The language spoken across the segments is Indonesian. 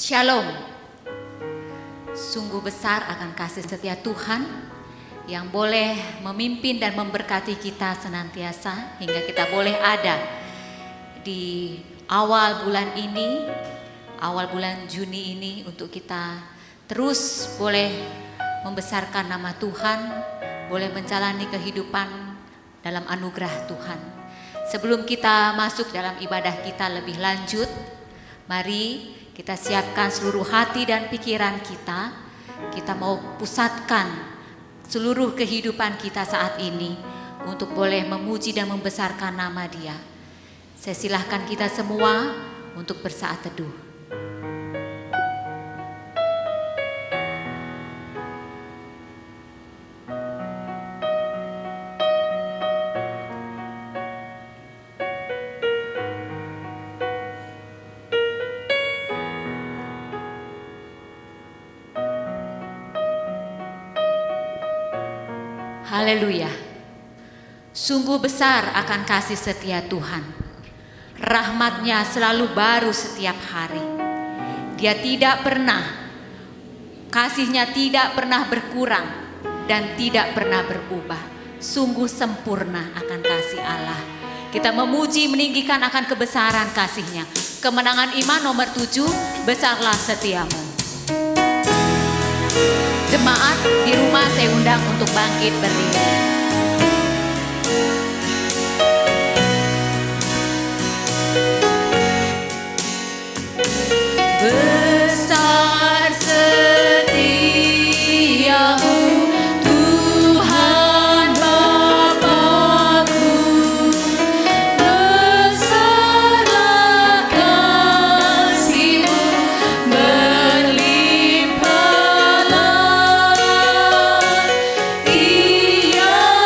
Shalom. Sungguh besar akan kasih setia Tuhan yang boleh memimpin dan memberkati kita senantiasa hingga kita boleh ada di awal bulan ini, awal bulan Juni ini, untuk kita terus boleh membesarkan nama Tuhan, boleh menjalani kehidupan dalam anugerah Tuhan. Sebelum kita masuk dalam ibadah kita lebih lanjut, mari kita siapkan seluruh hati dan pikiran kita. Kita mau pusatkan seluruh kehidupan kita saat ini untuk boleh memuji dan membesarkan nama Dia. Saya silahkan kita semua untuk bersaat teduh. Haleluya. Sungguh besar akan kasih setia Tuhan. Rahmat-Nya selalu baru setiap hari. Dia tidak pernah, kasih-Nya tidak pernah berkurang dan tidak pernah berubah. Sungguh sempurna akan kasih Allah. Kita memuji, meninggikan akan kebesaran kasih-Nya. Kemenangan iman nomor 7, besarlah setiamu. Jemaat di rumah saya undang untuk bangkit berdiri. Besar setiamu Tuhan Bapa-Ku, besarlah kasih-Mu berlimpah. Ia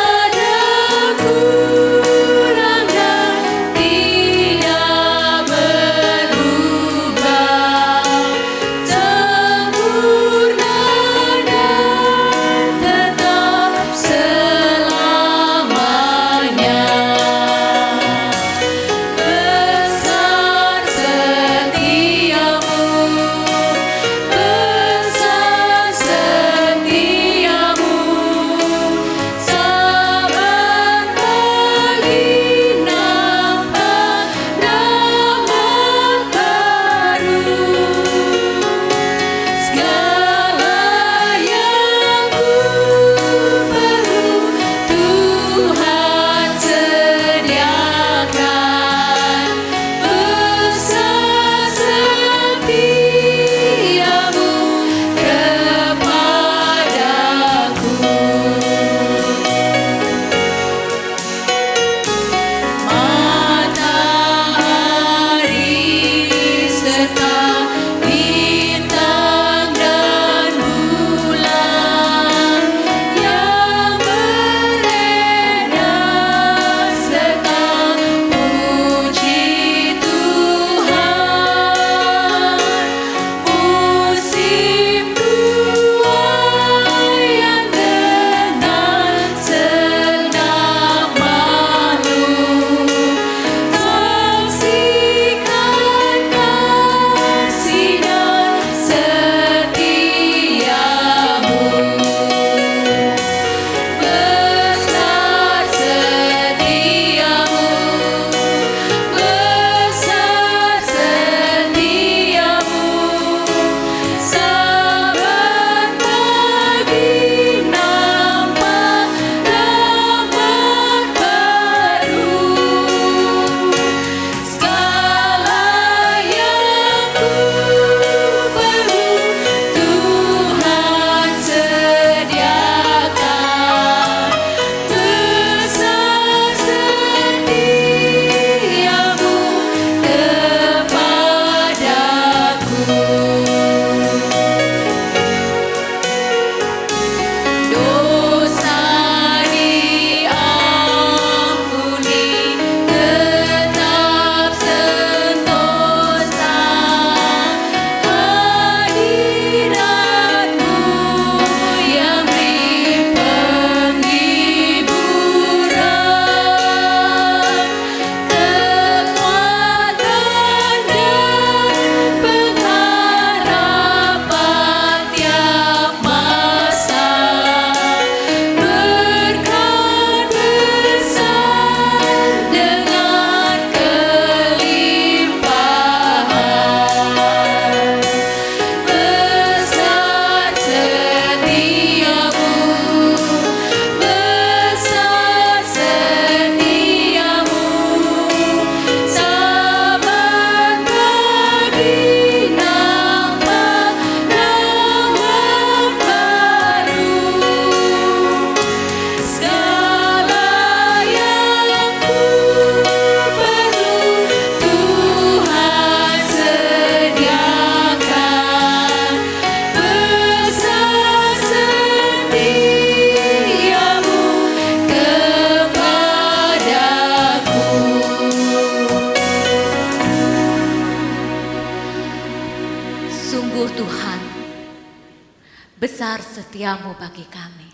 besar setiamu bagi kami.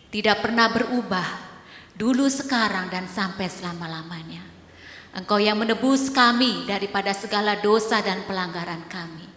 Tidak pernah berubah, dulu, sekarang, dan sampai selama-lamanya. Engkau yang menebus kami daripada segala dosa dan pelanggaran kami.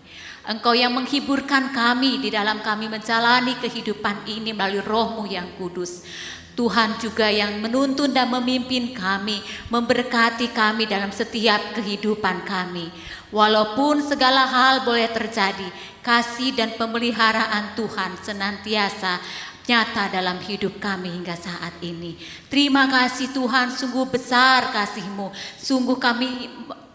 Engkau yang menghiburkan kami di dalam kami menjalani kehidupan ini melalui Roh-Mu yang kudus. Tuhan juga yang menuntun dan memimpin kami, memberkati kami dalam setiap kehidupan kami. Walaupun segala hal boleh terjadi, kasih dan pemeliharaan Tuhan senantiasa nyata dalam hidup kami hingga saat ini. Terima kasih Tuhan, sungguh besar kasih-Mu. Sungguh kami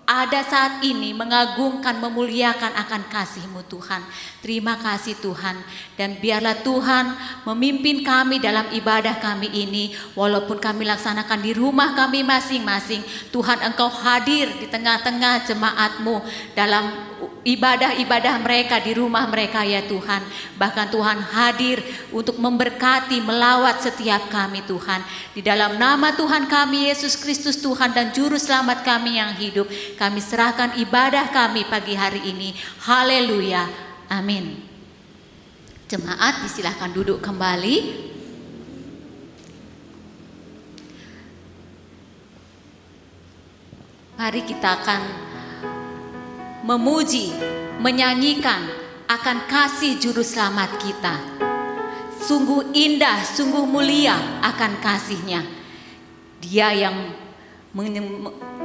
ada saat ini mengagungkan, memuliakan akan kasih-Mu Tuhan. Terima kasih Tuhan, dan biarlah Tuhan memimpin kami dalam ibadah kami ini. Walaupun kami laksanakan di rumah kami masing-masing, Tuhan Engkau hadir di tengah-tengah jemaat-Mu dalam ibadah-ibadah mereka di rumah mereka ya Tuhan. Bahkan Tuhan hadir untuk memberkati, melawat setiap kami Tuhan. Di dalam nama Tuhan kami Yesus Kristus Tuhan dan Juru Selamat kami yang hidup, kami serahkan ibadah kami pagi hari ini. Haleluya. Amin. Jemaat disilahkan duduk kembali. Mari kita akan memuji, menyanyikan akan kasih Juru Selamat kita. Sungguh indah, sungguh mulia akan kasih-Nya. Dia yang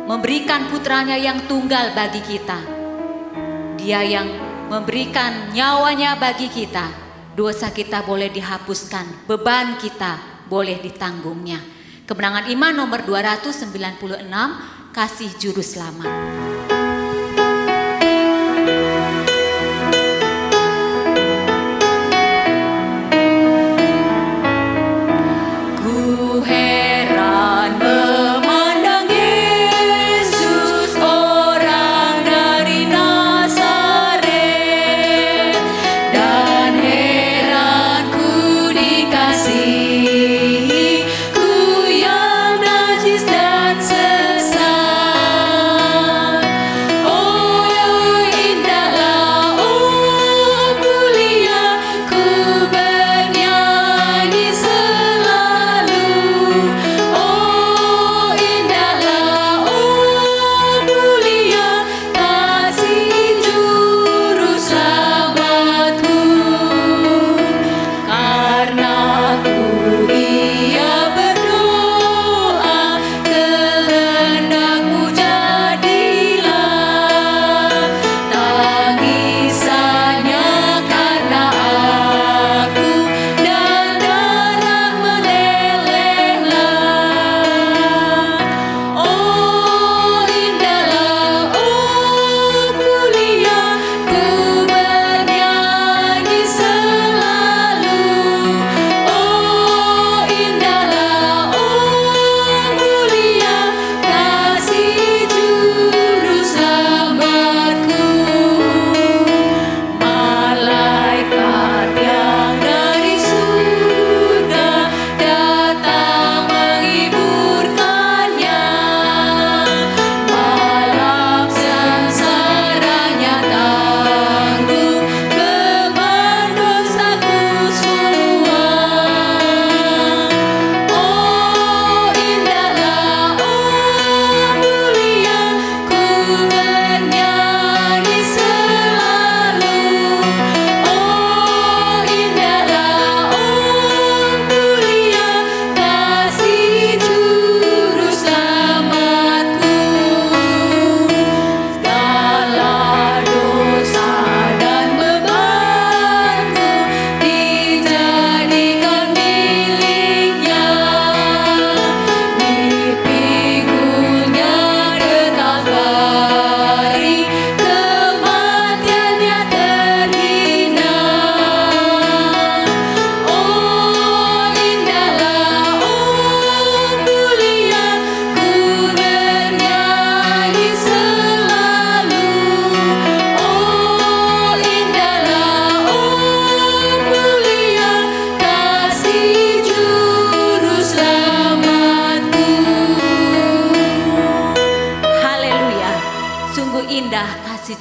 memberikan putranya yang tunggal bagi kita. Dia yang memberikan nyawanya bagi kita. Dosa kita boleh dihapuskan, beban kita boleh ditanggungnya. Kemenangan iman nomor 296, kasih Juru Selamat.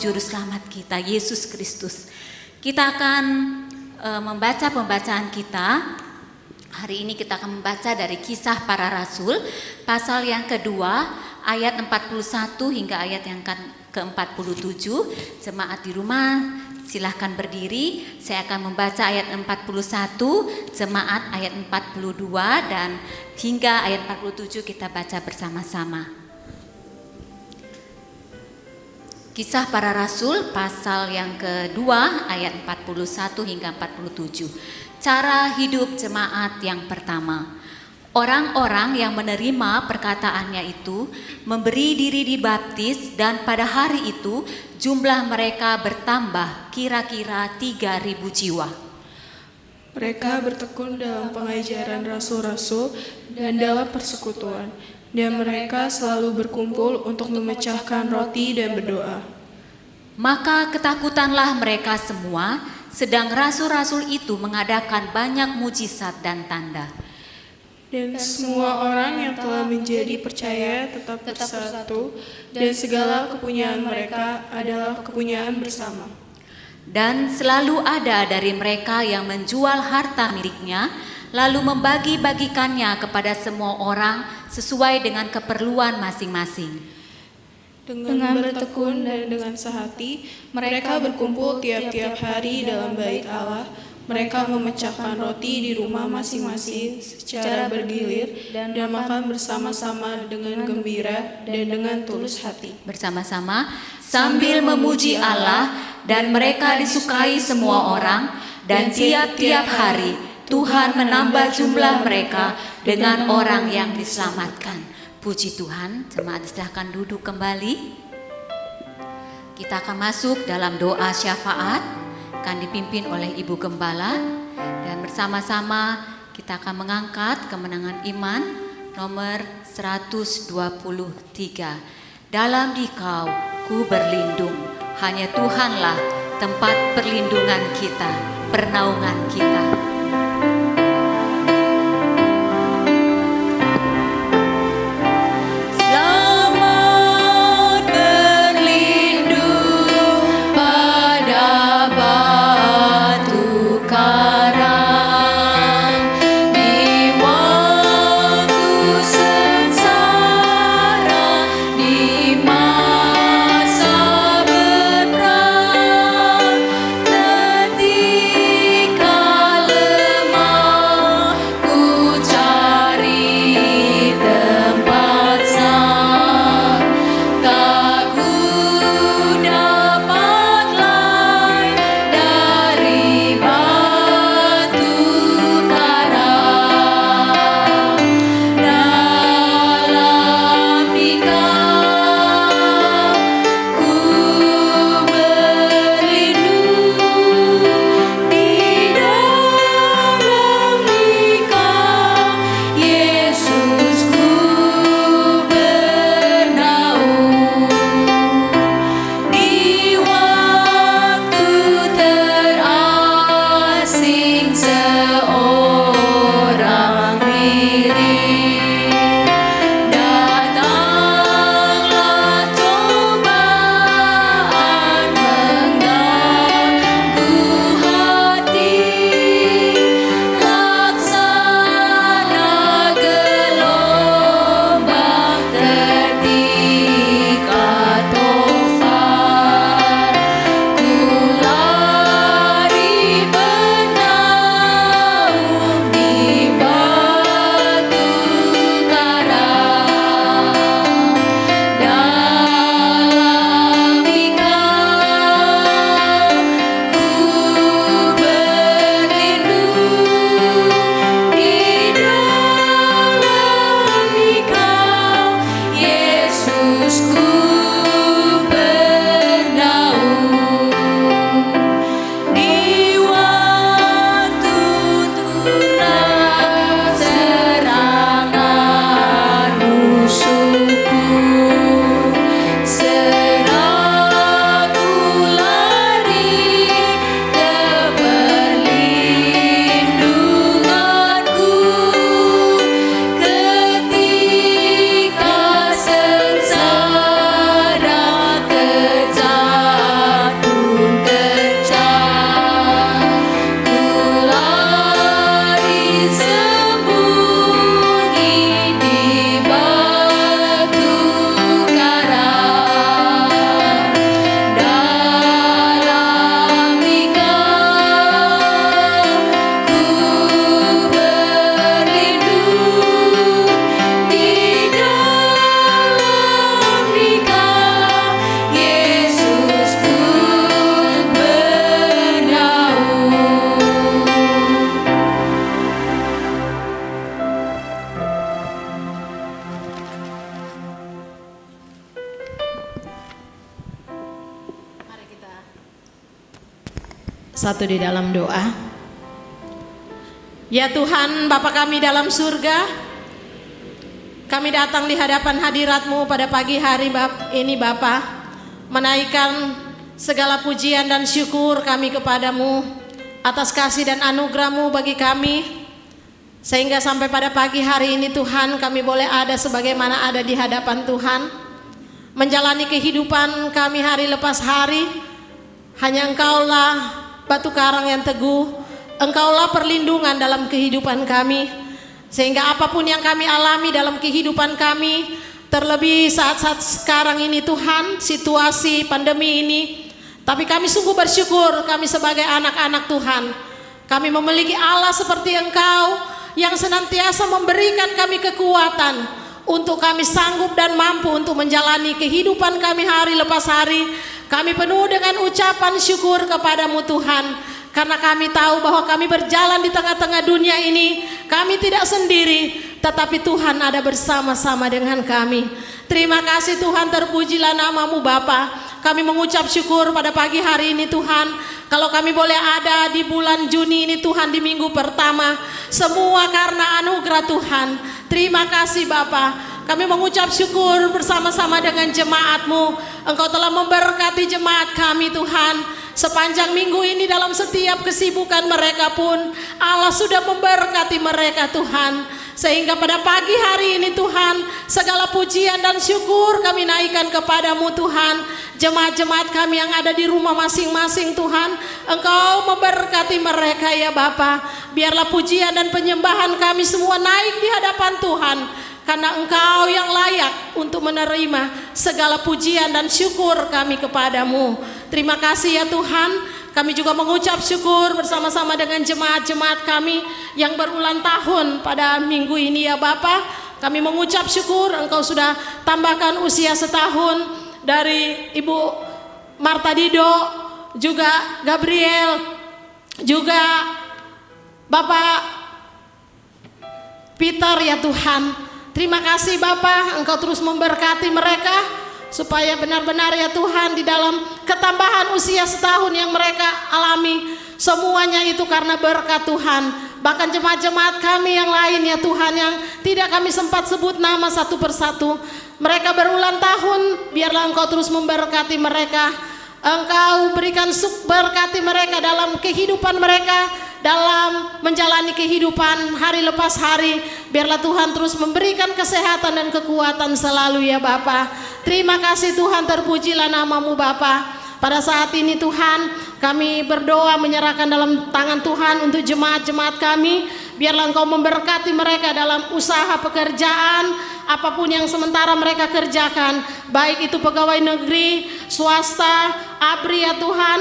Juru Selamat kita, Yesus Kristus. Kita akan membaca pembacaan kita. Hari ini kita akan membaca dari Kisah Para Rasul, pasal yang kedua, ayat 41 hingga ayat yang ke-47. Jemaat di rumah silahkan berdiri. Saya akan membaca ayat 41, jemaat ayat 42, dan hingga ayat 47 kita baca bersama-sama. Kisah Para Rasul pasal yang kedua ayat 41 hingga 47. Cara hidup jemaat yang pertama. Orang-orang yang menerima perkataannya itu memberi diri dibaptis, dan pada hari itu jumlah mereka bertambah kira-kira 3.000 jiwa. Mereka bertekun dalam pengajaran rasul-rasul dan dalam persekutuan, dan mereka selalu berkumpul untuk memecahkan roti dan berdoa. Maka ketakutanlah mereka semua, sedang rasul-rasul itu mengadakan banyak mujizat dan tanda. Dan semua orang yang telah menjadi percaya tetap bersatu, dan segala kepunyaan mereka adalah kepunyaan bersama. Dan selalu ada dari mereka yang menjual harta miliknya, lalu membagi-bagikannya kepada semua orang sesuai dengan keperluan masing-masing. Dengan bertekun dan dengan sehati, mereka berkumpul tiap-tiap hari dalam bait Allah. Mereka memecahkan roti di rumah masing-masing secara bergilir dan makan bersama-sama dengan gembira dan dengan tulus hati. Bersama-sama sambil memuji Allah, dan mereka disukai semua orang, dan tiap-tiap hari Tuhan menambah jumlah mereka dengan orang yang diselamatkan. Puji Tuhan. Jemaat silahkan duduk kembali. Kita akan masuk dalam doa syafaat, akan dipimpin oleh Ibu Gembala, dan bersama-sama kita akan mengangkat kemenangan iman nomor 123. Dalam Dikau ku berlindung, hanya Tuhanlah tempat perlindungan kita, pernaungan kita. Ketika Satu di dalam doa. Ya Tuhan, Bapa kami dalam surga, kami datang di hadapan hadirat-Mu pada pagi hari ini Bapa, menaikkan segala pujian dan syukur kami kepadamu atas kasih dan anugerah-Mu bagi kami, sehingga sampai pada pagi hari ini Tuhan kami boleh ada sebagaimana ada di hadapan Tuhan, menjalani kehidupan kami hari lepas hari. Hanya Engkaulah batu karang yang teguh, Engkaulah perlindungan dalam kehidupan kami, sehingga apapun yang kami alami dalam kehidupan kami, terlebih saat-saat sekarang ini Tuhan, situasi pandemi ini, tapi kami sungguh bersyukur kami sebagai anak-anak Tuhan, kami memiliki Allah seperti Engkau yang senantiasa memberikan kami kekuatan untuk kami sanggup dan mampu untuk menjalani kehidupan kami hari lepas hari. Kami penuh dengan ucapan syukur kepadamu Tuhan, karena kami tahu bahwa kami berjalan di tengah-tengah dunia ini, kami tidak sendiri, tetapi Tuhan ada bersama-sama dengan kami. Terima kasih Tuhan, terpujilah namamu Bapa. Kami mengucap syukur pada pagi hari ini Tuhan, kalau kami boleh ada di bulan Juni ini Tuhan, di minggu pertama, semua karena anugerah Tuhan. Terima kasih Bapa. Kami mengucap syukur bersama-sama dengan jemaat-Mu. Engkau telah memberkati jemaat kami Tuhan. Sepanjang minggu ini dalam setiap kesibukan mereka pun Allah sudah memberkati mereka Tuhan. Sehingga pada pagi hari ini Tuhan, segala pujian dan syukur kami naikkan kepadamu Tuhan. Jemaat-jemaat kami yang ada di rumah masing-masing Tuhan, Engkau memberkati mereka ya Bapa. Biarlah pujian dan penyembahan kami semua naik di hadapan Tuhan, karena Engkau yang layak untuk menerima segala pujian dan syukur kami kepadamu. Terima kasih ya Tuhan. Kami juga mengucap syukur bersama-sama dengan jemaat-jemaat kami yang berulang tahun pada minggu ini ya Bapa. Kami mengucap syukur Engkau sudah tambahkan usia setahun dari Ibu Marta Dido, juga Gabriel, juga Bapak Peter ya Tuhan. Terima kasih Bapa, Engkau terus memberkati mereka, supaya benar-benar ya Tuhan di dalam ketambahan usia setahun yang mereka alami, semuanya itu karena berkat Tuhan. Bahkan jemaat-jemaat kami yang lain ya Tuhan, yang tidak kami sempat sebut nama satu persatu, mereka berulang tahun, biarlah Engkau terus memberkati mereka. Engkau berikan berkati mereka dalam kehidupan mereka, dalam menjalani kehidupan hari lepas hari. Biarlah Tuhan terus memberikan kesehatan dan kekuatan selalu ya Bapa. Terima kasih Tuhan, terpujilah namamu Bapa. Pada saat ini Tuhan, kami berdoa menyerahkan dalam tangan Tuhan untuk jemaat-jemaat kami. Biarlah Engkau memberkati mereka dalam usaha pekerjaan, apapun yang sementara mereka kerjakan, baik itu pegawai negeri, swasta, ABRI ya Tuhan,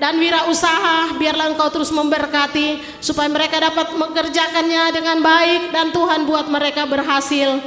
dan wirausaha. Biarlah Engkau terus memberkati supaya mereka dapat mengerjakannya dengan baik, dan Tuhan buat mereka berhasil.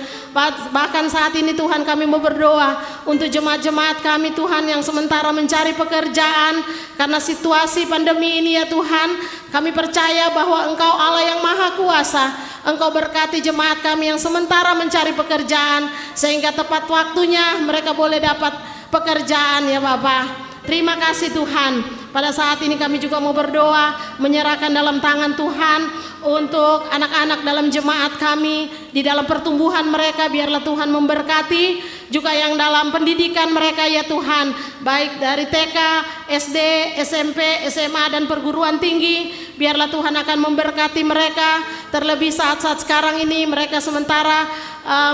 Bahkan saat ini Tuhan, kami mau berdoa untuk jemaat-jemaat kami Tuhan yang sementara mencari pekerjaan karena situasi pandemi ini ya Tuhan. Kami percaya bahwa Engkau Allah yang Maha Kuasa. Engkau berkati jemaat kami yang sementara mencari pekerjaan, sehingga tepat waktunya mereka boleh dapat pekerjaan ya Bapak. Terima kasih Tuhan. Pada saat ini kami juga mau berdoa menyerahkan dalam tangan Tuhan untuk anak-anak dalam jemaat kami, di dalam pertumbuhan mereka. Biarlah Tuhan memberkati juga yang dalam pendidikan mereka ya Tuhan, baik dari TK, SD, SMP, SMA dan perguruan tinggi. Biarlah Tuhan akan memberkati mereka, terlebih saat-saat sekarang ini mereka sementara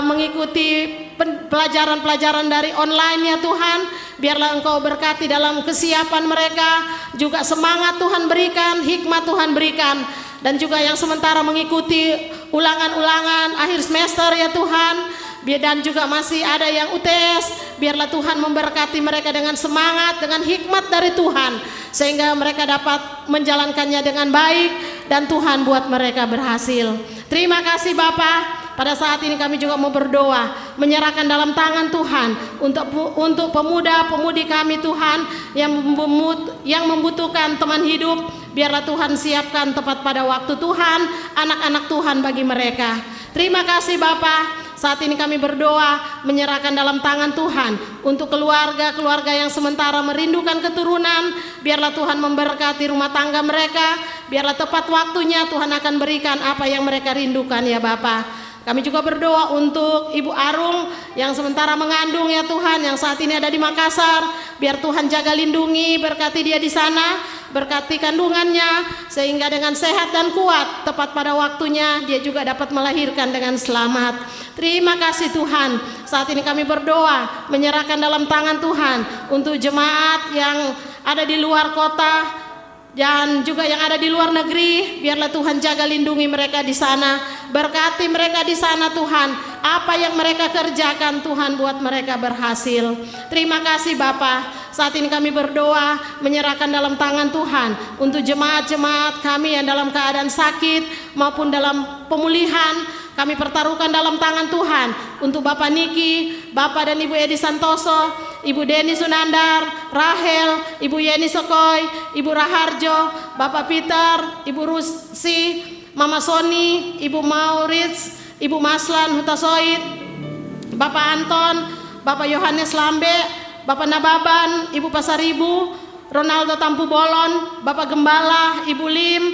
mengikuti pelajaran-pelajaran dari online ya Tuhan. Biarlah Engkau berkati dalam kesiapan mereka, juga semangat Tuhan berikan, hikmat Tuhan berikan. Dan juga yang sementara mengikuti ulangan-ulangan akhir semester ya Tuhan, dan juga masih ada yang UTS, biarlah Tuhan memberkati mereka dengan semangat, dengan hikmat dari Tuhan, sehingga mereka dapat menjalankannya dengan baik, dan Tuhan buat mereka berhasil. Terima kasih Bapak. Pada saat ini kami juga mau berdoa menyerahkan dalam tangan Tuhan untuk pemuda-pemudi kami Tuhan yang membutuhkan teman hidup. Biarlah Tuhan siapkan tepat pada waktu Tuhan anak-anak Tuhan bagi mereka. Terima kasih Bapa. saat ini kami berdoa menyerahkan dalam tangan Tuhan untuk keluarga-keluarga yang sementara merindukan keturunan. Biarlah Tuhan memberkati rumah tangga mereka, biarlah tepat waktunya Tuhan akan berikan apa yang mereka rindukan ya Bapa. Kami juga berdoa untuk Ibu Arung yang sementara mengandung ya Tuhan, yang saat ini ada di Makassar. Biar Tuhan jaga lindungi, berkati dia di sana, berkati kandungannya sehingga dengan sehat dan kuat tepat pada waktunya dia juga dapat melahirkan dengan selamat. Terima kasih Tuhan. Saat ini kami berdoa menyerahkan dalam tangan Tuhan untuk jemaat yang ada di luar kota dan juga yang ada di luar negeri. Biarlah Tuhan jaga lindungi mereka di sana, berkati mereka di sana Tuhan. Apa yang mereka kerjakan Tuhan buat mereka berhasil. Terima kasih Bapa. Saat ini kami berdoa menyerahkan dalam tangan Tuhan untuk jemaat-jemaat kami yang dalam keadaan sakit maupun dalam pemulihan. Kami pertaruhkan dalam tangan Tuhan untuk Bapak Niki, Bapak dan Ibu Edi Santoso, Ibu Deni Sunandar, Rahel, Ibu Yeni Sokoy, Ibu Raharjo, Bapak Peter, Ibu Rusi, Mama Soni, Ibu Maurits, Ibu Maslan Hutasoid, Bapak Anton, Bapak Yohanes Lambe, Bapak Nababan, Ibu Pasaribu, Ronaldo Tampu Bolon, Bapak Gembala, Ibu Lim,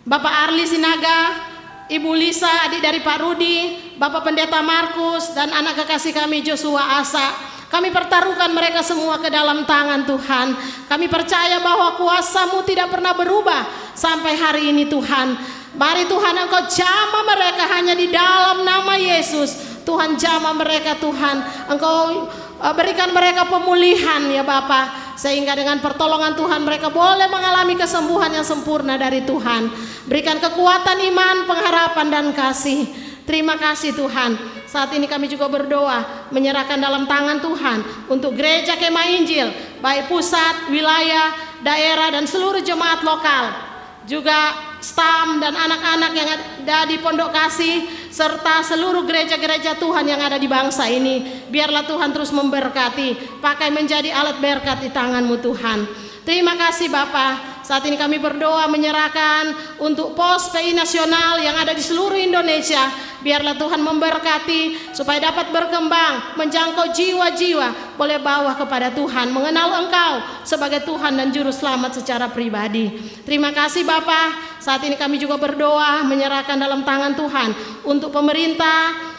Bapak Arli Sinaga, Ibu Lisa, adik dari Pak Rudi, Bapak Pendeta Markus, dan anak kekasih kami Joshua Asa. Kami pertaruhkan mereka semua ke dalam tangan Tuhan. Kami percaya bahwa kuasa-Mu tidak pernah berubah sampai hari ini Tuhan. Mari Tuhan Engkau jamah mereka hanya di dalam nama Yesus. Tuhan jamah mereka Tuhan. Engkau berikan mereka pemulihan ya Bapa, sehingga dengan pertolongan Tuhan mereka boleh mengalami kesembuhan yang sempurna dari Tuhan. Berikan kekuatan iman, pengharapan dan kasih. Terima kasih Tuhan. Saat ini kami juga berdoa menyerahkan dalam tangan Tuhan untuk gereja Kemah Injil, baik pusat, wilayah, daerah dan seluruh jemaat lokal, juga stam dan anak-anak yang ada di Pondok Kasih, serta seluruh gereja-gereja Tuhan yang ada di bangsa ini. Biarlah Tuhan terus memberkati, pakai menjadi alat berkat di tangan-Mu Tuhan. Terima kasih Bapa. Saat ini kami berdoa menyerahkan untuk pos PI nasional yang ada di seluruh Indonesia. Biarlah Tuhan memberkati supaya dapat berkembang, menjangkau jiwa-jiwa, boleh bawa kepada Tuhan, mengenal Engkau sebagai Tuhan dan Juru Selamat secara pribadi. Terima kasih Bapa. Saat ini kami juga berdoa menyerahkan dalam tangan Tuhan untuk pemerintah,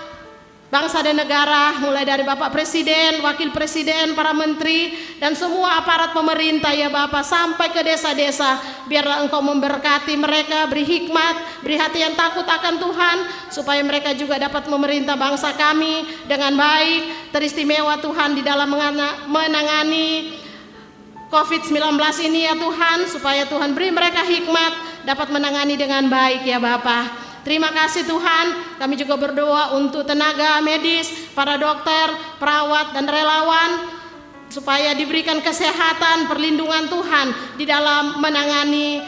bangsa dan negara, mulai dari Bapak Presiden, Wakil Presiden, para menteri, dan semua aparat pemerintah ya Bapak, sampai ke desa-desa. Biarlah Engkau memberkati mereka, beri hikmat, beri hati yang takut akan Tuhan, supaya mereka juga dapat memerintah bangsa kami dengan baik. Teristimewa Tuhan di dalam menangani COVID-19 ini ya Tuhan, supaya Tuhan beri mereka hikmat, dapat menangani dengan baik ya Bapak. Terima kasih Tuhan. Kami juga berdoa untuk tenaga medis, para dokter, perawat dan relawan, supaya diberikan kesehatan, perlindungan Tuhan di dalam menangani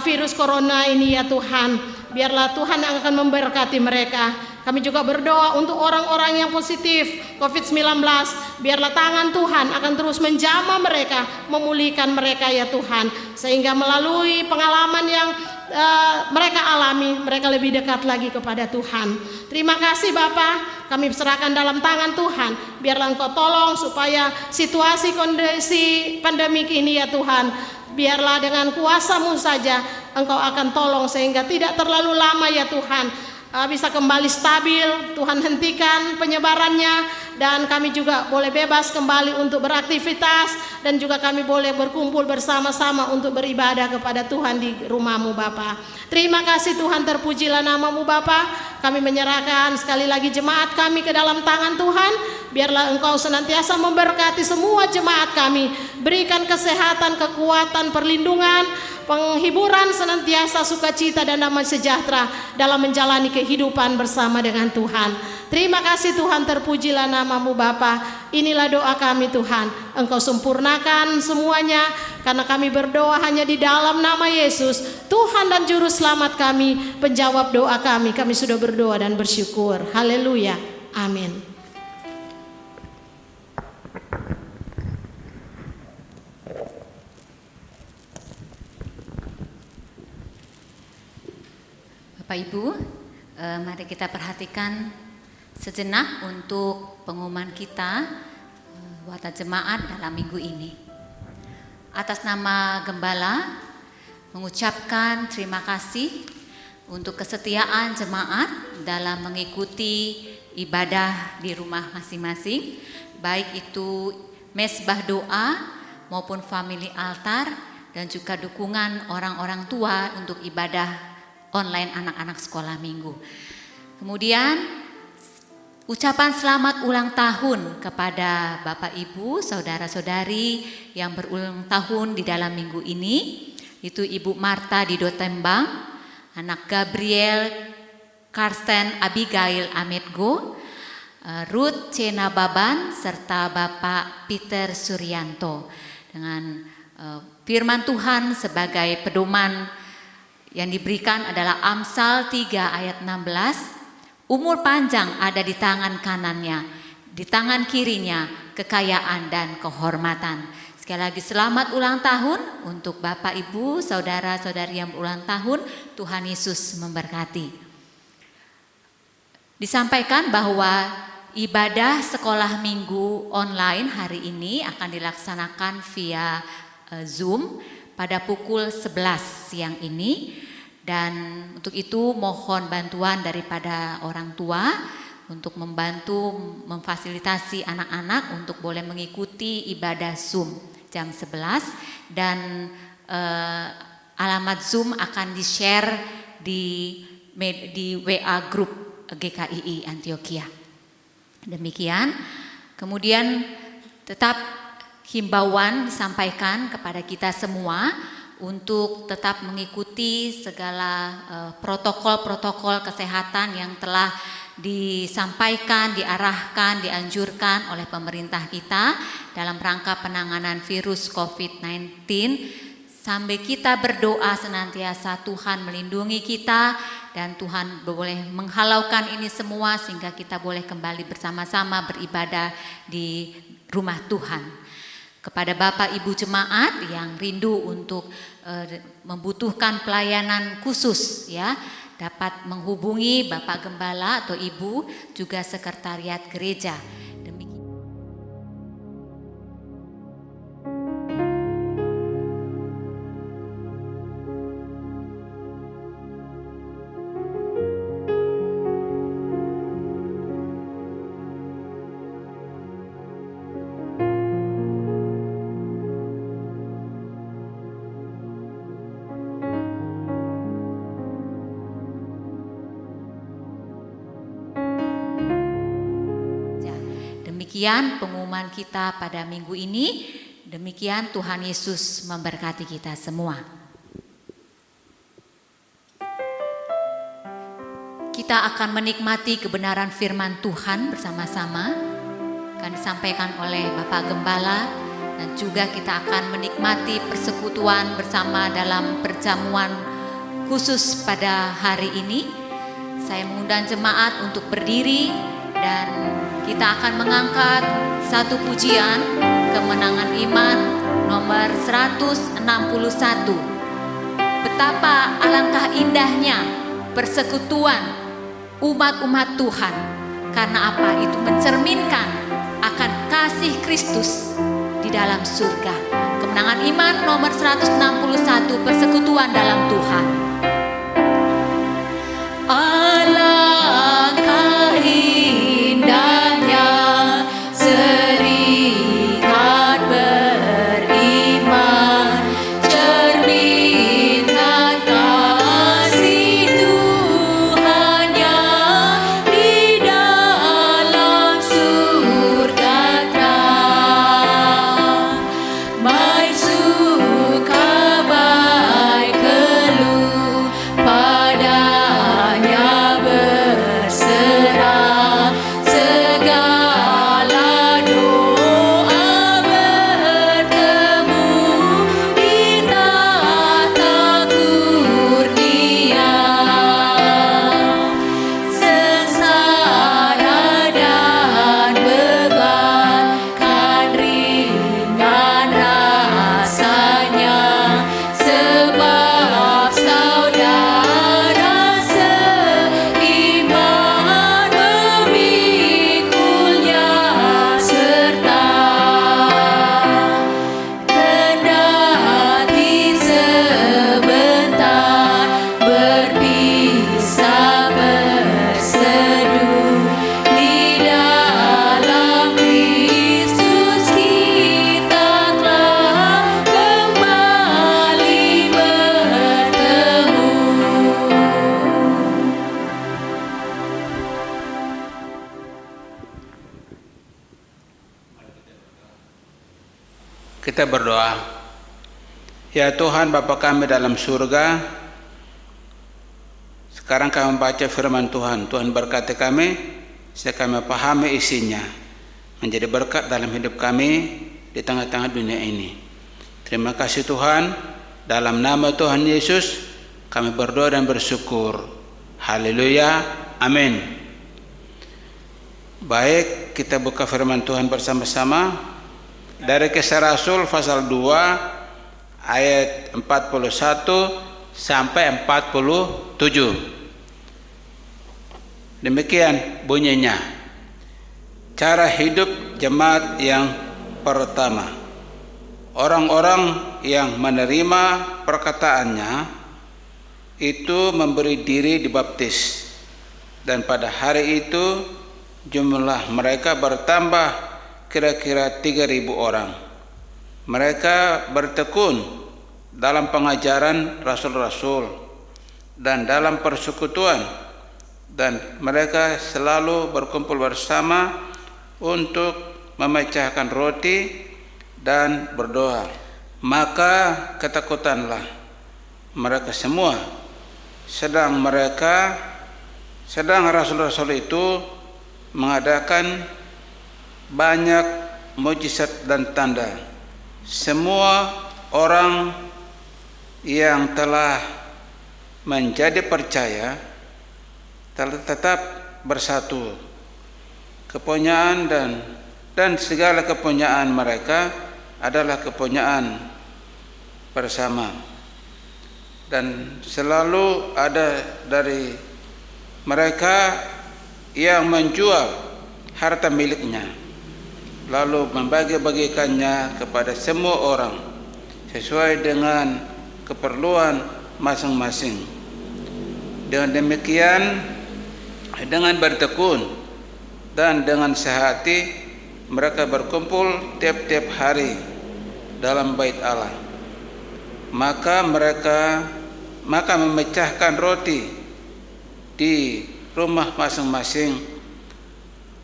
virus corona ini ya Tuhan. Biarlah Tuhan yang akan memberkati mereka. Kami juga berdoa untuk orang-orang yang positif COVID-19. Biarlah tangan Tuhan akan terus menjamah mereka, memulihkan mereka ya Tuhan, sehingga melalui pengalaman yang mereka alami, mereka lebih dekat lagi kepada Tuhan. Terima kasih Bapa, kami serahkan dalam tangan Tuhan. Biarlah Engkau tolong supaya situasi kondisi pandemik ini ya Tuhan, biarlah dengan kuasa-Mu saja Engkau akan tolong sehingga tidak terlalu lama ya Tuhan, bisa kembali stabil. Tuhan hentikan penyebarannya, dan kami juga boleh bebas kembali untuk beraktivitas, dan juga kami boleh berkumpul bersama-sama untuk beribadah kepada Tuhan di rumah-Mu Bapa. Terima kasih Tuhan, terpujilah nama-Mu Bapa. Kami menyerahkan sekali lagi jemaat kami ke dalam tangan Tuhan. Biarlah Engkau senantiasa memberkati semua jemaat kami, berikan kesehatan, kekuatan, perlindungan, penghiburan, senantiasa sukacita dan damai sejahtera dalam menjalani kehidupan bersama dengan Tuhan. Terima kasih Tuhan, terpujilah nama-Mu Bapa. Inilah doa kami Tuhan, Engkau sempurnakan semuanya, karena kami berdoa hanya di dalam nama Yesus, Tuhan dan Juru Selamat kami, penjawab doa kami. Kami sudah berdoa dan bersyukur. Haleluya. Amin. Bapak Ibu, Mari kita perhatikan sejenak untuk pengumuman kita wata jemaat dalam minggu ini. Atas nama Gembala mengucapkan terima kasih untuk kesetiaan jemaat dalam mengikuti ibadah di rumah masing-masing, baik itu mesbah doa maupun family altar dan juga dukungan orang-orang tua untuk ibadah online anak-anak sekolah minggu. Kemudian ucapan selamat ulang tahun kepada Bapak Ibu, saudara-saudari yang berulang tahun di dalam minggu ini. Itu Ibu Marta di Dotembang, anak Gabriel, Karsten, Abigail Amedgo, Ruth Cena Baban, serta Bapak Peter Suryanto. Dengan firman Tuhan sebagai pedoman yang diberikan adalah Amsal 3 ayat 16. Umur panjang ada di tangan kanannya, di tangan kirinya kekayaan dan kehormatan. Sekali lagi selamat ulang tahun untuk Bapak Ibu, saudara-saudari yang berulang tahun. Tuhan Yesus memberkati. Disampaikan bahwa ibadah sekolah minggu online hari ini akan dilaksanakan via Zoom pada pukul 11 siang ini. Dan untuk itu mohon bantuan daripada orang tua untuk membantu memfasilitasi anak-anak untuk boleh mengikuti ibadah Zoom jam 11 dan alamat Zoom akan di-share di WA Group GKII Antioquia. Demikian. Kemudian tetap himbauan disampaikan kepada kita semua untuk tetap mengikuti segala protokol-protokol kesehatan yang telah disampaikan, diarahkan, dianjurkan oleh pemerintah kita dalam rangka penanganan virus COVID-19. Sambil kita berdoa senantiasa Tuhan melindungi kita dan Tuhan boleh menghalaukan ini semua sehingga kita boleh kembali bersama-sama beribadah di rumah Tuhan. Kepada Bapak Ibu jemaat yang rindu untuk membutuhkan pelayanan khusus ya, dapat menghubungi Bapak Gembala atau Ibu juga sekretariat gereja. Demikian. Demikian pengumuman kita pada minggu ini. Demikian Tuhan Yesus memberkati kita semua. Kita akan menikmati kebenaran firman Tuhan bersama-sama. Akan disampaikan oleh Bapak Gembala. Dan juga kita akan menikmati persekutuan bersama dalam perjamuan khusus pada hari ini. Saya mengundang jemaat untuk berdiri dan kita akan mengangkat satu pujian kemenangan iman nomor 161. Betapa alangkah indahnya persekutuan umat-umat Tuhan. Karena apa? Itu mencerminkan akan kasih Kristus di dalam surga. Kemenangan iman nomor 161, persekutuan dalam Tuhan. Alangkah indahnya serikat beriman, cerminkan kasih Tuhannya di dalam surga terang. Baik suka baik keluh Kita berdoa. Ya Tuhan Bapa kami dalam surga, sekarang kami membaca firman Tuhan. Tuhan berkati kami, supaya kami pahami isinya, menjadi berkat dalam hidup kami di tengah-tengah dunia ini. Terima kasih Tuhan, dalam nama Tuhan Yesus kami berdoa dan bersyukur. Haleluya, amin. Baik, kita buka firman Tuhan bersama-sama dari Kisah Rasul pasal 2 ayat 41 sampai 47. Demikian bunyinya. Cara hidup jemaat yang pertama. Orang-orang yang menerima perkataannya itu memberi diri dibaptis, dan pada hari itu jumlah mereka bertambah kira-kira 3.000 orang. Mereka bertekun dalam pengajaran rasul-rasul dan dalam persekutuan, dan mereka selalu berkumpul bersama untuk memecahkan roti dan berdoa. Maka ketakutanlah mereka semua, sedang rasul-rasul itu mengadakan banyak mujizat dan tanda. Semua orang yang telah menjadi percaya telah tetap bersatu. Kepunyaan dan segala kepunyaan mereka adalah kepunyaan bersama, dan selalu ada dari mereka yang menjual harta miliknya lalu membagi-bagikannya kepada semua orang sesuai dengan keperluan masing-masing. Dengan demikian, dengan bertekun dan dengan sehati mereka berkumpul tiap-tiap hari dalam bait Allah. Maka memecahkan roti di rumah masing-masing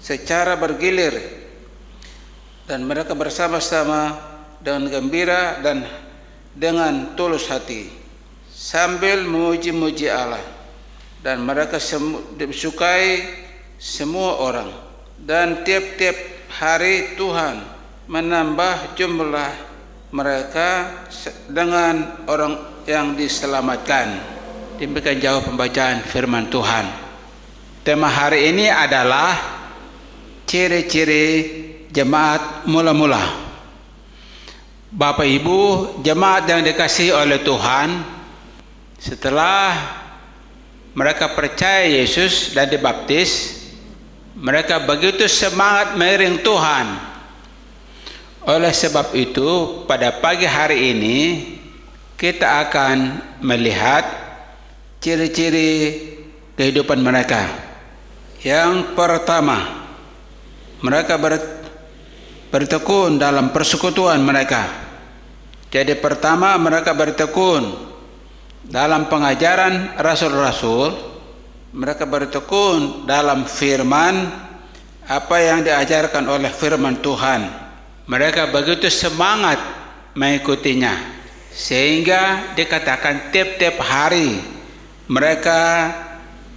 secara bergilir, dan mereka bersama-sama dengan gembira dan dengan tulus hati sambil memuji-muji Allah, dan mereka disukai semua orang. Dan tiap-tiap hari Tuhan menambah jumlah mereka dengan orang yang diselamatkan. Demikian jauh pembacaan firman Tuhan. Tema hari ini adalah ciri-ciri jemaat mula-mula. Bapak Ibu, jemaat yang dikasihi oleh Tuhan, setelah mereka percaya Yesus dan dibaptis, mereka begitu semangat mengiring Tuhan. Oleh sebab itu, pada pagi hari ini kita akan melihat ciri-ciri kehidupan mereka. Yang pertama, mereka bertekun dalam persekutuan mereka. Jadi pertama, mereka bertekun dalam pengajaran rasul-rasul. Mereka bertekun dalam firman, apa yang diajarkan oleh firman Tuhan. Mereka begitu semangat mengikutinya, sehingga dikatakan tiap-tiap hari mereka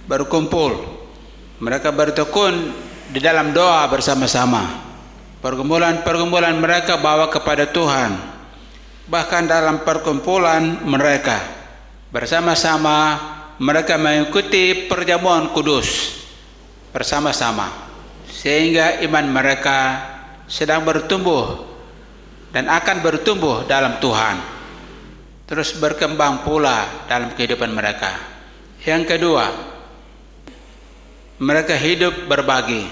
berkumpul. Mereka bertekun di dalam doa bersama-sama. Pergumulan-pergumulan mereka bawa kepada Tuhan. Bahkan dalam perkumpulan mereka bersama-sama, mereka mengikuti perjamuan kudus bersama-sama, sehingga iman mereka sedang bertumbuh dan akan bertumbuh dalam Tuhan, terus berkembang pula dalam kehidupan mereka. Yang kedua, mereka hidup berbagi.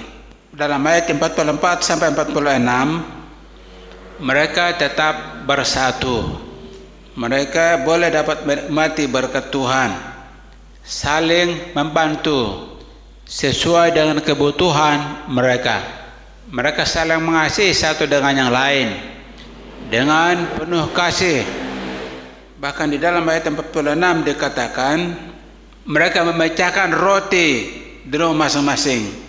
Dalam ayat 44 sampai 46, mereka tetap bersatu. Mereka boleh dapat menikmati berkat Tuhan, saling membantu sesuai dengan kebutuhan mereka. Mereka saling mengasihi satu dengan yang lain dengan penuh kasih. Bahkan di dalam ayat 46 dikatakan mereka memecahkan roti di rumah masing-masing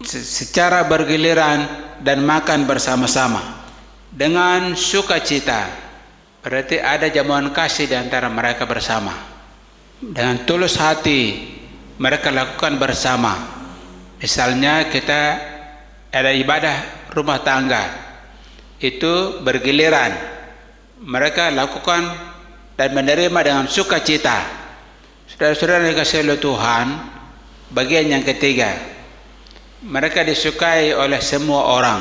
secara bergiliran dan makan bersama-sama. dengan sukacita. Berarti ada jamuan kasih di antara mereka bersama. Dengan tulus hati mereka lakukan bersama. Misalnya kita ada ibadah rumah tangga, itu bergiliran. Mereka lakukan dan menerima dengan sukacita. Saudara-saudara yang dikasihi oleh Tuhan, bagian yang ketiga, mereka disukai oleh semua orang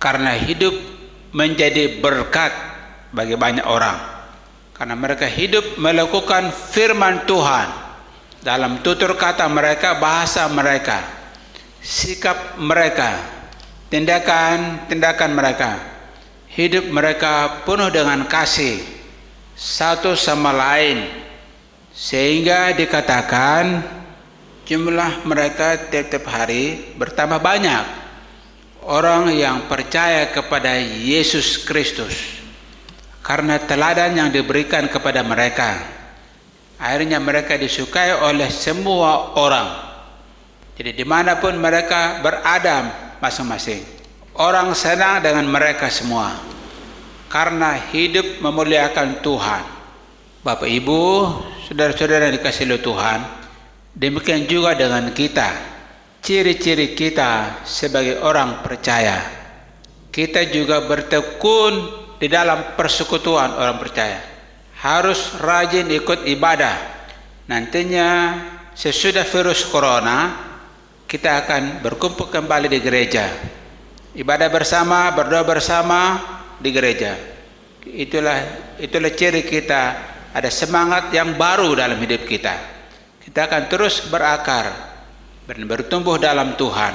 karena hidup menjadi berkat bagi banyak orang. Karena mereka hidup melakukan firman Tuhan dalam tutur kata mereka, bahasa mereka, sikap mereka, tindakan mereka. Hidup mereka penuh dengan kasih satu sama lain, sehingga dikatakan jumlah mereka tiap-tiap hari bertambah banyak. Orang yang percaya kepada Yesus Kristus karena teladan yang diberikan kepada mereka, akhirnya mereka disukai oleh semua orang. Jadi dimanapun mereka berada masing-masing, orang senang dengan mereka semua karena hidup memuliakan Tuhan. Bapak Ibu, saudara-saudara yang dikasihi oleh Tuhan, demikian juga dengan kita. Ciri-ciri kita sebagai orang percaya, kita juga bertekun di dalam persekutuan orang percaya. Harus rajin ikut ibadah. Nantinya sesudah virus corona, kita akan berkumpul kembali di gereja. Ibadah bersama, berdoa bersama di gereja. Itulah ciri kita, ada semangat yang baru dalam hidup kita. Kita akan terus berakar dan bertumbuh dalam Tuhan.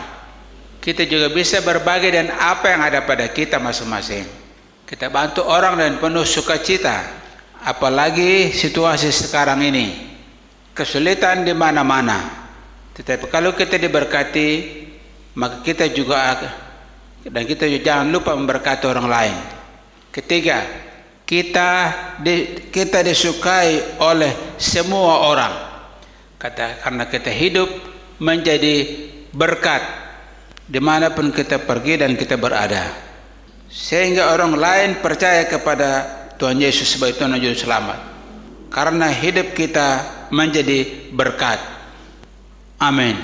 Kita juga bisa berbagi dengan apa yang ada pada kita masing-masing. Kita bantu orang dengan penuh sukacita. Apalagi situasi sekarang ini, kesulitan di mana-mana. Tetapi kalau kita diberkati, maka kita juga jangan lupa memberkati orang lain. Ketiga, kita disukai oleh semua orang. Karena kita hidup menjadi berkat dimanapun kita pergi dan kita berada, sehingga orang lain percaya kepada Tuhan Yesus sebagai Tuhan dan Juru Selamat. Karena hidup kita menjadi berkat. Amin.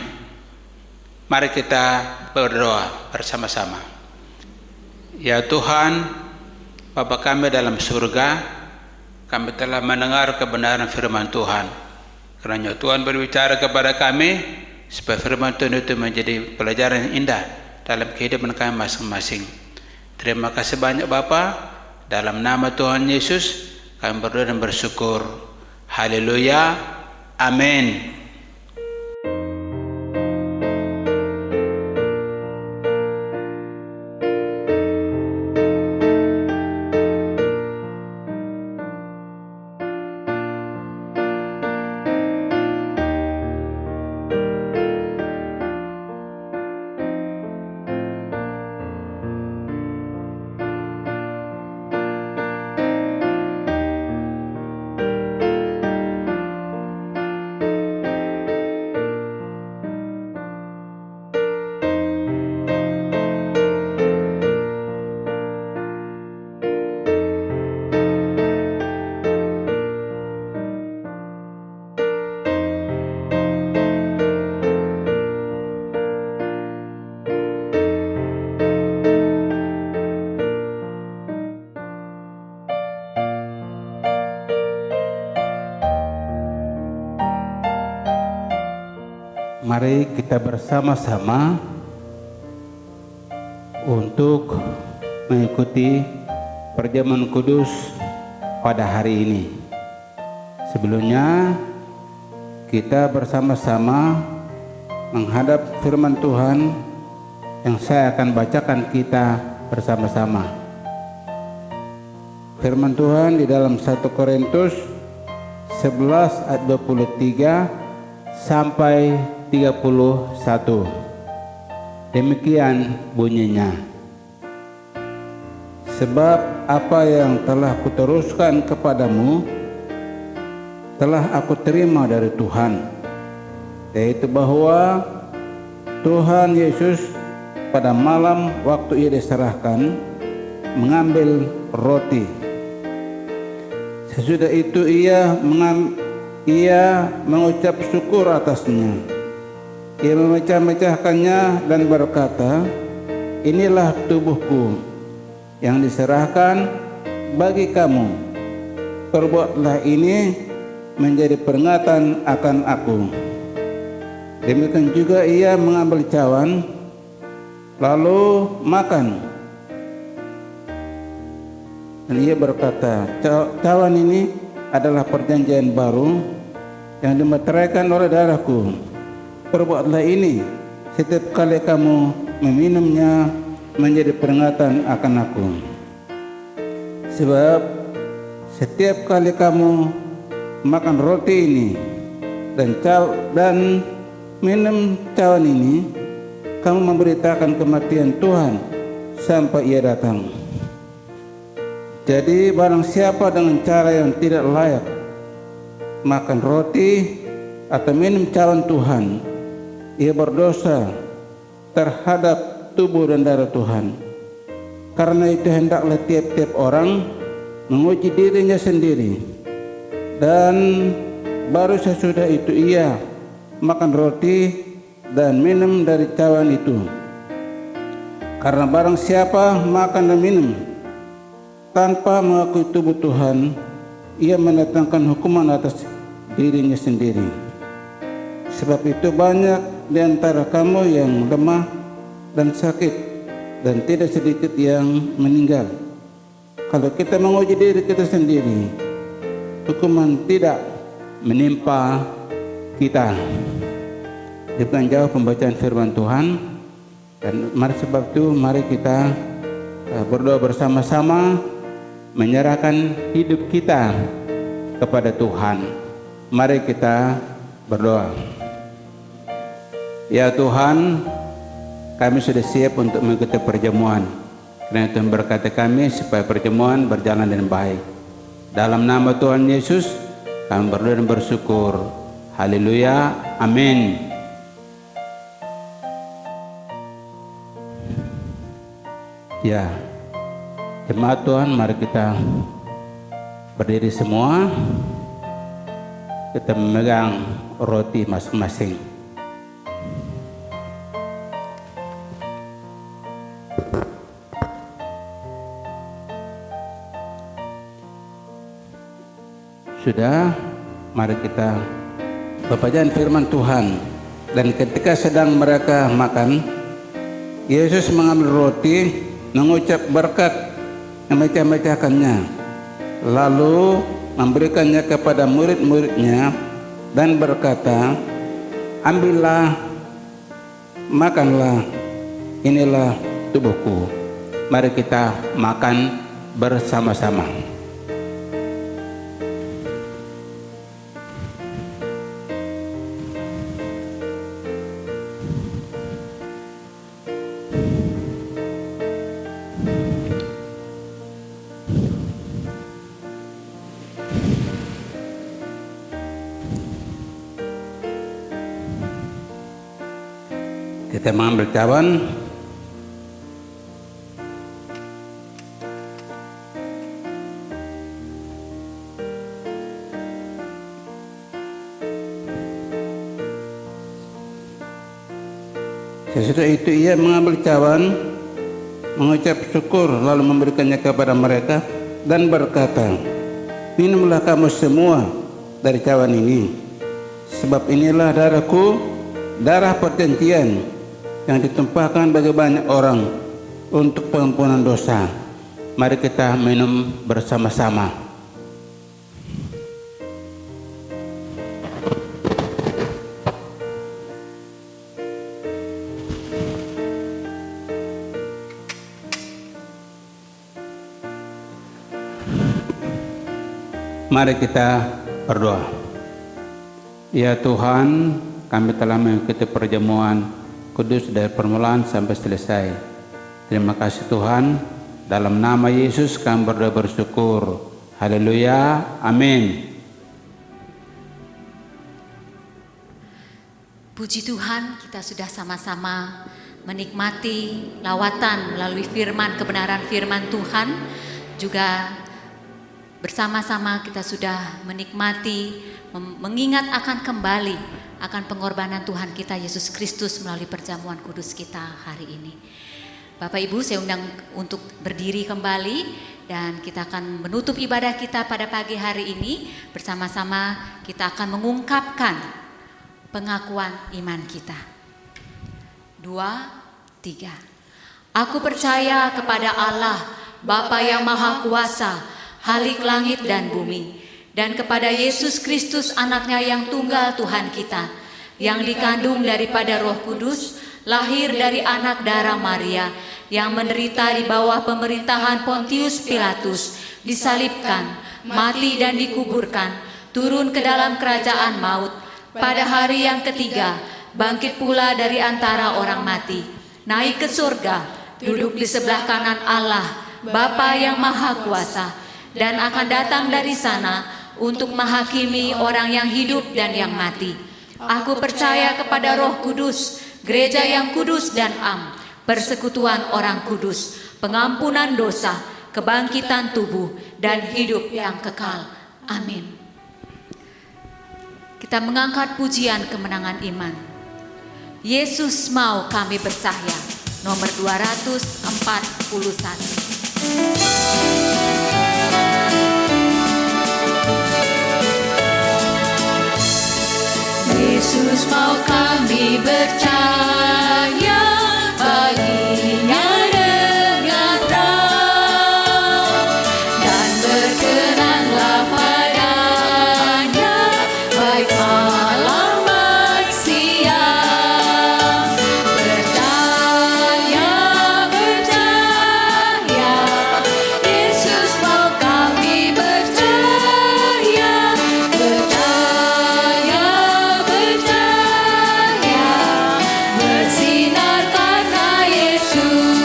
Mari kita berdoa bersama-sama. Ya Tuhan, Bapa kami dalam surga, kami telah mendengar kebenaran firman Tuhan. Karena Tuhan berbicara kepada kami supaya firman Tuhan itu menjadi pelajaran yang indah dalam kehidupan kami masing-masing. Terima kasih banyak Bapa. Dalam nama Tuhan Yesus kami berdoa dan bersyukur. Haleluya. Amin. Mari kita bersama-sama untuk mengikuti perjamuan kudus pada hari ini. Sebelumnya kita bersama-sama menghadap firman Tuhan yang saya akan bacakan kita bersama-sama. Firman Tuhan di dalam 1 Korintus 11 ayat 23 sampai 31. Demikian bunyinya. Sebab apa yang telah kuteruskan kepadamu telah aku terima dari Tuhan, yaitu bahwa Tuhan Yesus pada malam waktu ia diserahkan mengambil roti. Sesudah itu ia mengucap syukur atasnya. Ia memecah-mecahkannya dan berkata, "Inilah tubuhku yang diserahkan bagi kamu. Perbuatlah ini menjadi peringatan akan aku." Demikian juga ia mengambil cawan, lalu makan. Dan ia berkata, "Cawan ini adalah perjanjian baru yang dimeteraikan oleh darahku. Perbuatlah ini setiap kali kamu meminumnya menjadi peringatan akan aku. Sebab setiap kali kamu makan roti ini dan minum cawan ini, kamu memberitakan kematian Tuhan sampai ia datang. Jadi barang siapa dengan cara yang tidak layak makan roti atau minum cawan Tuhan, ia berdosa terhadap tubuh dan darah Tuhan. Karena itu hendaklah tiap-tiap orang menguji dirinya sendiri, dan baru sesudah itu ia makan roti dan minum dari cawan itu. Karena barang siapa makan dan minum tanpa mengakui tubuh Tuhan, ia mendatangkan hukuman atas dirinya sendiri. Sebab itu banyak di antara kamu yang lemah dan sakit, dan tidak sedikit yang meninggal. Kalau kita menguji diri kita sendiri, hukuman tidak menimpa kita. Demikian jauh pembacaan firman Tuhan. Dan sebab itu mari kita berdoa bersama-sama, menyerahkan hidup kita kepada Tuhan. Mari kita berdoa. Ya Tuhan, kami sudah siap untuk mengikuti perjamuan. Karena Tuhan berkati kami supaya perjamuan berjalan dengan baik. Dalam nama Tuhan Yesus kami berdoa dan bersyukur. Haleluya, amin. Ya, jemaat Tuhan, mari kita berdiri semua. Kita memegang roti masing-masing. Sudah, mari kita bacaan firman Tuhan. Dan ketika sedang mereka makan, Yesus mengambil roti, mengucap berkat, memecah-mecahkannya, lalu memberikannya kepada murid-muridnya dan berkata, "Ambillah, makanlah, inilah tubuhku." Mari kita makan bersama-sama. Kita mengambil cawan. Sesudah itu ia mengambil cawan, mengucap syukur, lalu memberikannya kepada mereka dan berkata, "Minumlah kamu semua dari cawan ini, sebab inilah darahku, darah perjanjian yang ditumpahkan bagi banyak orang untuk pengampunan dosa." Mari kita minum bersama-sama. Mari kita berdoa. Ya Tuhan, kami telah mengikuti perjamuan kudus dari permulaan sampai selesai. Terima kasih Tuhan. Dalam nama Yesus kami berdoa bersyukur. Haleluya, amin. Puji Tuhan, kita sudah sama-sama menikmati lawatan melalui firman, kebenaran firman Tuhan. Juga bersama-sama kita sudah menikmati, mengingat akan kembali akan pengorbanan Tuhan kita Yesus Kristus melalui perjamuan kudus kita hari ini. Bapak Ibu, saya undang untuk berdiri kembali dan kita akan menutup ibadah kita pada pagi hari ini. Bersama-sama kita akan mengungkapkan pengakuan iman kita. 2, 3. Aku percaya kepada Allah, Bapa yang Maha Kuasa, Khalik langit dan bumi, dan kepada Yesus Kristus anaknya yang tunggal Tuhan kita, yang dikandung daripada Roh Kudus, lahir dari anak darah Maria, yang menderita di bawah pemerintahan Pontius Pilatus, disalibkan, mati dan dikuburkan, turun ke dalam kerajaan maut, pada hari yang ketiga, bangkit pula dari antara orang mati, naik ke surga, duduk di sebelah kanan Allah, Bapa yang Maha Kuasa, dan akan datang dari sana untuk menghakimi orang yang hidup dan yang mati. Aku percaya kepada Roh Kudus, gereja yang kudus dan am, persekutuan orang kudus, pengampunan dosa, kebangkitan tubuh, dan hidup yang kekal. Amin. Kita mengangkat pujian kemenangan iman. Yesus mau kami bersahya, nomor 241. Yesus mau kami percaya, baginya dengan terang, dan berkenanlah padanya, baik malam baik siang. Percaya, percaya, Yesus mau kami percaya, percaya, percaya, bersinar karena Yesus.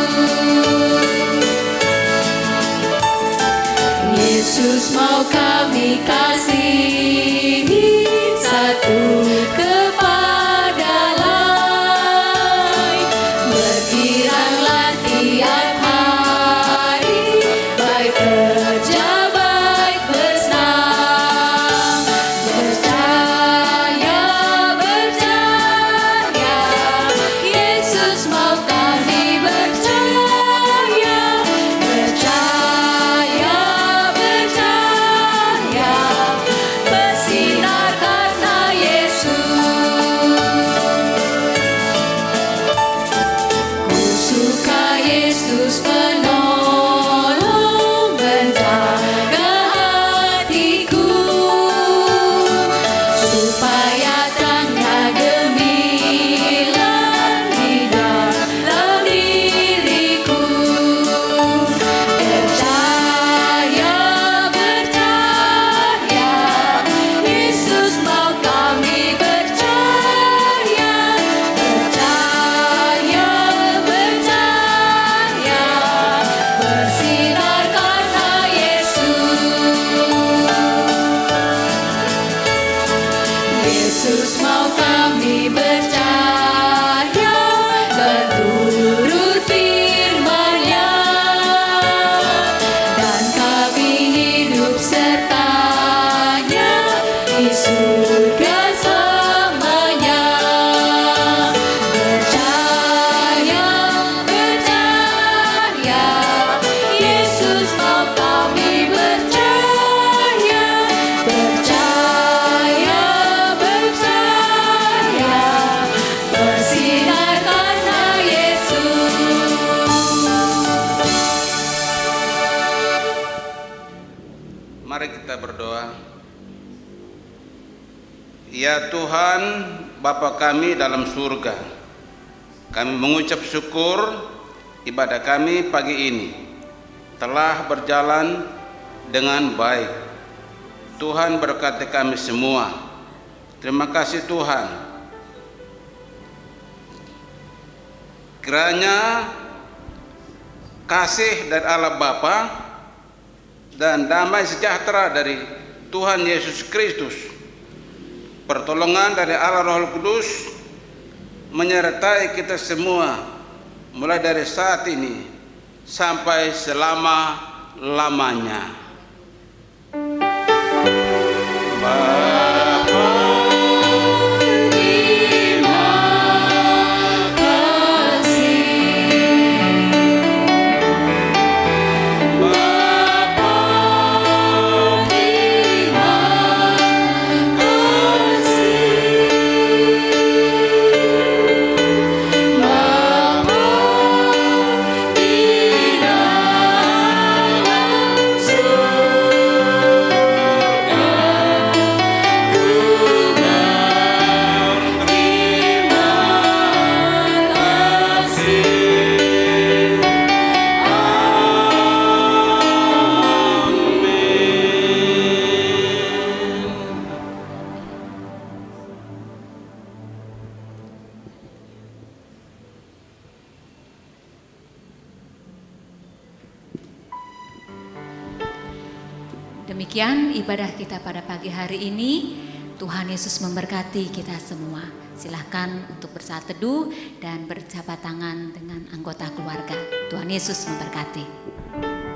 Yesus mau kami kasihi satu kepada lain, berkiranglah tiap hari, baik kerja baik bersenang. Percaya, percaya, Yesus mau kami percaya, percaya, percaya, bersinar karena Yesus. Ku suka Yesus menolong, menjaga hatiku, supaya terangnya gemilang di dalam diriku. Percaya, percaya, Yesus mau kami percaya, percaya, percaya, bersinar karena Yesus. Yesus mau kami percaya, berturut firman-Nya, dan kami hidup sertanya di surga selamanya. Percaya, percaya, Yesus mau kami percaya, percaya, percaya, bersinar karena Yesus. Mari kita berdoa. Ya Tuhan, Bapa kami dalam surga, kami mengucap syukur ibadah kami pagi ini telah berjalan dengan baik. Tuhan berkati kami semua. Terima kasih Tuhan. Kiranya kasih dari Allah Bapa dan damai sejahtera dari Tuhan Yesus Kristus, pertolongan dari Allah Roh Kudus menyertai kita semua mulai dari saat ini sampai selama-lamanya. Demikian ibadah kita pada pagi hari ini. Tuhan Yesus memberkati kita semua. Silahkan untuk bersaat teduh dan berjabat tangan dengan anggota keluarga. Tuhan Yesus memberkati.